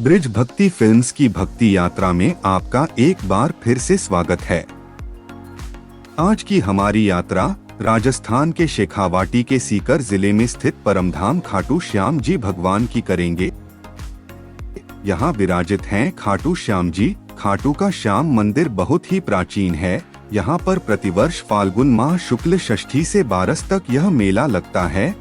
Bridge भक्ति films की भक्ति यात्रा में आपका एक बार फिर से स्वागत है। आज की हमारी यात्रा राजस्थान के शेखावाटी के सीकर जिले में स्थित परमधाम खाटू श्याम जी भगवान की करेंगे। यहाँ विराजित हैं खाटू श्याम जी। खाटू का श्याम मंदिर बहुत ही प्राचीन है। यहाँ पर प्रतिवर्ष फाल्गुन माह शुक्ल षष्ठी से 12 तक यह मेला लगता है।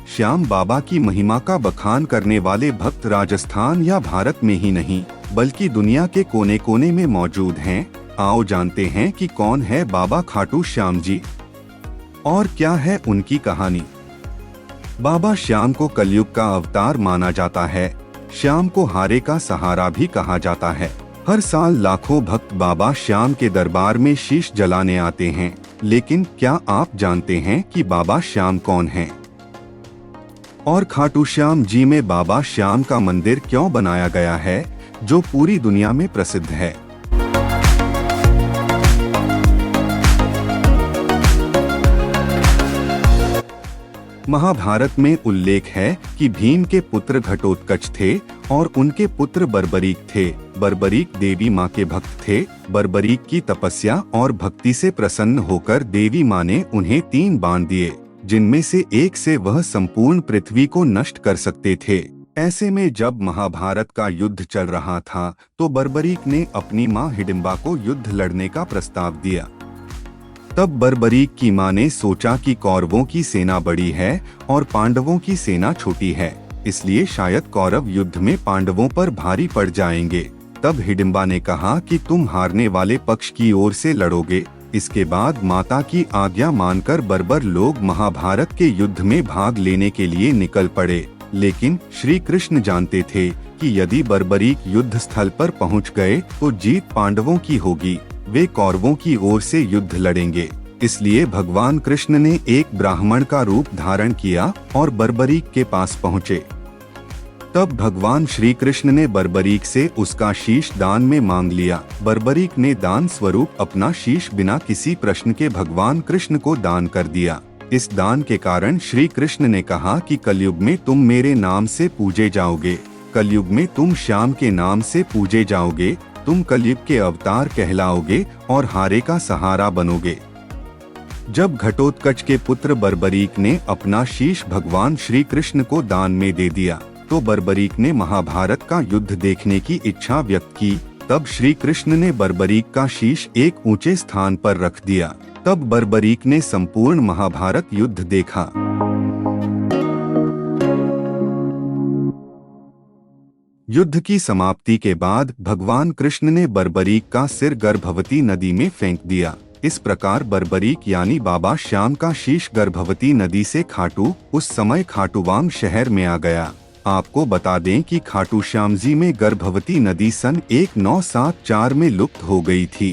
श्याम बाबा की महिमा का बखान करने वाले भक्त राजस्थान या भारत में ही नहीं बल्कि दुनिया के कोने कोने में मौजूद हैं। आओ जानते हैं कि कौन है बाबा खाटू श्याम जी और क्या है उनकी कहानी। बाबा श्याम को कलयुग का अवतार माना जाता है। श्याम को हारे का सहारा भी कहा जाता है। हर साल लाखों भक्त बाबा श्याम के दरबार में शीश जलाने आते हैं, लेकिन क्या आप जानते हैं कि बाबा श्याम कौन हैं? और खाटू श्याम जी में बाबा श्याम का मंदिर क्यों बनाया गया है जो पूरी दुनिया में प्रसिद्ध है? महाभारत में उल्लेख है कि भीम के पुत्र घटोत्कच थे और उनके पुत्र बर्बरीक थे। बर्बरीक देवी माँ के भक्त थे। बर्बरीक की तपस्या और भक्ति से प्रसन्न होकर देवी माँ ने उन्हें 3 बाण दिए, जिनमें से एक से वह संपूर्ण पृथ्वी को नष्ट कर सकते थे। ऐसे में जब महाभारत का युद्ध चल रहा था तो बर्बरीक ने अपनी माँ हिडिंबा को युद्ध लड़ने का प्रस्ताव दिया। तब बर्बरीक की माँ ने सोचा कि कौरवों की सेना बड़ी है और पांडवों की सेना छोटी है, इसलिए शायद कौरव युद्ध में पांडवों पर भारी पड़ जाएंगे। तब हिडिंबा ने कहा कि तुम हारने वाले पक्ष की ओर से लड़ोगे। इसके बाद माता की आज्ञा मानकर बर्बर लोग महाभारत के युद्ध में भाग लेने के लिए निकल पड़े। लेकिन श्री कृष्ण जानते थे कि यदि बर्बरीक युद्ध स्थल पर पहुंच गए तो जीत पांडवों की होगी। वे कौरवों की ओर से युद्ध लड़ेंगे। इसलिए भगवान कृष्ण ने एक ब्राह्मण का रूप धारण किया और बर्बरीक के पास पहुँचे। तब भगवान श्री कृष्ण ने बर्बरीक से उसका शीश दान में मांग लिया। बर्बरीक ने दान स्वरूप अपना शीश बिना किसी प्रश्न के भगवान कृष्ण को दान कर दिया। इस दान के कारण श्री कृष्ण ने कहा कि कलयुग में तुम मेरे नाम से पूजे जाओगे। कलयुग में तुम श्याम के नाम से पूजे जाओगे। तुम कलयुग के अवतार कहलाओगे और हारे का सहारा बनोगे। जब घटोत्कच के पुत्र बर्बरीक ने अपना शीश भगवान श्री कृष्ण को दान में दे दिया तो बर्बरीक ने महाभारत का युद्ध देखने की इच्छा व्यक्त की। तब श्री कृष्ण ने बर्बरीक का शीश एक ऊंचे स्थान पर रख दिया। तब बर्बरीक ने संपूर्ण महाभारत युद्ध देखा। युद्ध की समाप्ति के बाद भगवान कृष्ण ने बर्बरीक का सिर गर्भवती नदी में फेंक दिया। इस प्रकार बर्बरीक यानी बाबा श्याम का शीश गर्भवती नदी से खाटू, उस समय खाटूवाम शहर में आ गया। आपको बता दें कि खाटू श्याम जी में गर्भवती नदी सन 1974 में लुप्त हो गई थी।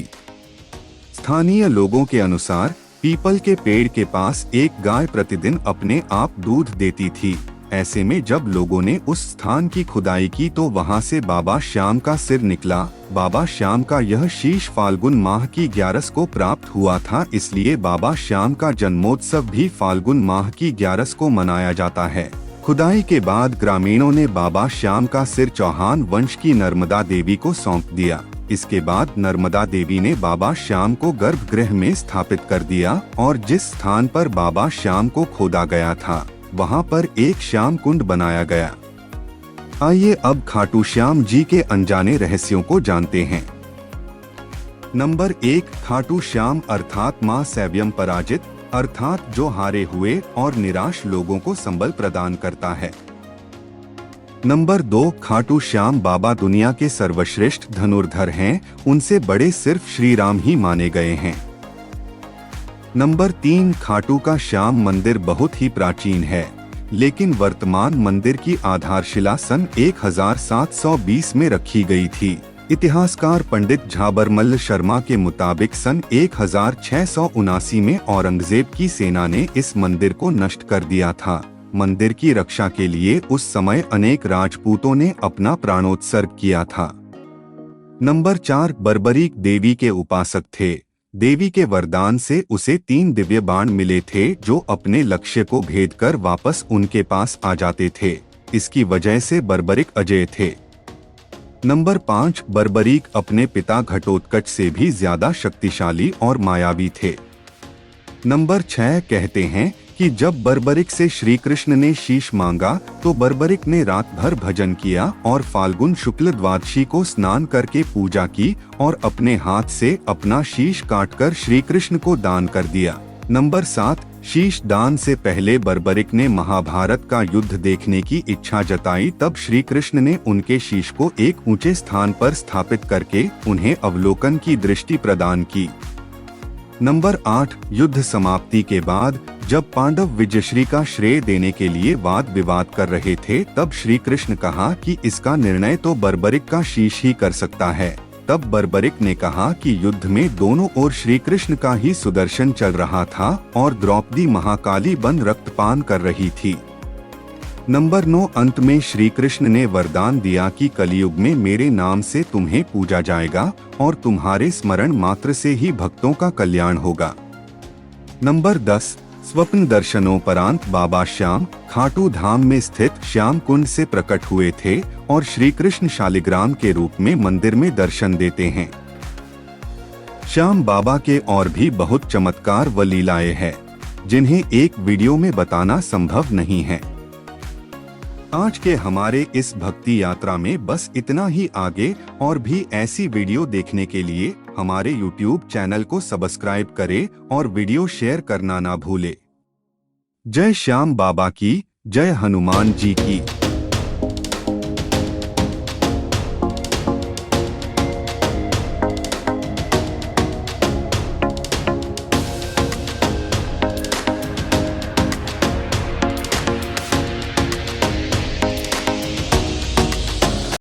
स्थानीय लोगों के अनुसार पीपल के पेड़ के पास एक गाय प्रतिदिन अपने आप दूध देती थी। ऐसे में जब लोगों ने उस स्थान की खुदाई की तो वहां से बाबा श्याम का सिर निकला। बाबा श्याम का यह शीश फाल्गुन माह की 11 को प्राप्त हुआ था, इसलिए बाबा श्याम का जन्मोत्सव भी फाल्गुन माह की 11 को मनाया जाता है। खुदाई के बाद ग्रामीणों ने बाबा श्याम का सिर चौहान वंश की नर्मदा देवी को सौंप दिया। इसके बाद नर्मदा देवी ने बाबा श्याम को गर्भगृह में स्थापित कर दिया और जिस स्थान पर बाबा श्याम को खोदा गया था वहां पर एक श्याम कुंड बनाया गया। आइए अब खाटू श्याम जी के अनजाने रहस्यों को जानते हैं। नंबर 1, खाटू श्याम अर्थात मां सैव्यम पराजित, अर्थात जो हारे हुए और निराश लोगों को संबल प्रदान करता है। नंबर 2, खाटू श्याम बाबा दुनिया के सर्वश्रेष्ठ धनुर्धर हैं। उनसे बड़े सिर्फ श्री राम ही माने गए हैं। नंबर 3, खाटू का श्याम मंदिर बहुत ही प्राचीन है, लेकिन वर्तमान मंदिर की आधारशिला सन 1720 में रखी गई थी। इतिहासकार पंडित झाबरमल्ल शर्मा के मुताबिक सन 1679 में औरंगजेब की सेना ने इस मंदिर को नष्ट कर दिया था। मंदिर की रक्षा के लिए उस समय अनेक राजपूतों ने अपना प्राणोत्सर्ग किया था। नंबर 4, बर्बरीक देवी के उपासक थे। देवी के वरदान से उसे 3 दिव्य बाण मिले थे जो अपने लक्ष्य को भेदकर वापस उनके पास आ जाते थे। इसकी वजह से बर्बरीक अजेय थे। नंबर 5, बर्बरीक अपने पिता घटोत्कच से भी ज्यादा शक्तिशाली और मायावी थे। नंबर 6 कहते हैं कि जब बर्बरिक से श्री कृष्ण ने शीश मांगा तो बर्बरिक ने रात भर भजन किया और फाल्गुन शुक्ल द्वादशी को स्नान करके पूजा की और अपने हाथ से अपना शीश काटकर श्री कृष्ण को दान कर दिया। नंबर 7, शीश दान से पहले बर्बरिक ने महाभारत का युद्ध देखने की इच्छा जताई, तब श्री कृष्ण ने उनके शीश को एक ऊंचे स्थान पर स्थापित करके उन्हें अवलोकन की दृष्टि प्रदान की। नंबर 8, युद्ध समाप्ति के बाद जब पांडव विजयश्री का श्रेय देने के लिए वाद विवाद कर रहे थे, तब श्री कृष्ण कहा कि इसका निर्णय तो बर्बरिक का शीश ही कर सकता है। तब बर्बरिक ने कहा कि युद्ध में दोनों ओर श्री कृष्ण का ही सुदर्शन चल रहा था और द्रौपदी महाकाली बन रक्तपान कर रही थी। नंबर 9, अंत में श्री कृष्ण ने वरदान दिया कि कलयुग में मेरे नाम से तुम्हें पूजा जाएगा और तुम्हारे स्मरण मात्र से ही भक्तों का कल्याण होगा। नंबर 10, स्वप्न दर्शनोपरांत बाबा श्याम खाटू धाम में स्थित श्याम कुंड से प्रकट हुए थे और श्री कृष्ण शालिग्राम के रूप में मंदिर में दर्शन देते हैं। श्याम बाबा के और भी बहुत चमत्कार व लीलाएं हैं जिन्हें एक वीडियो में बताना संभव नहीं है। आज के हमारे इस भक्ति यात्रा में बस इतना ही। आगे और भी ऐसी वीडियो देखने के लिए हमारे YouTube चैनल को सब्सक्राइब करें और वीडियो शेयर करना ना भूले। जय श्याम बाबा की, जय हनुमान जी की।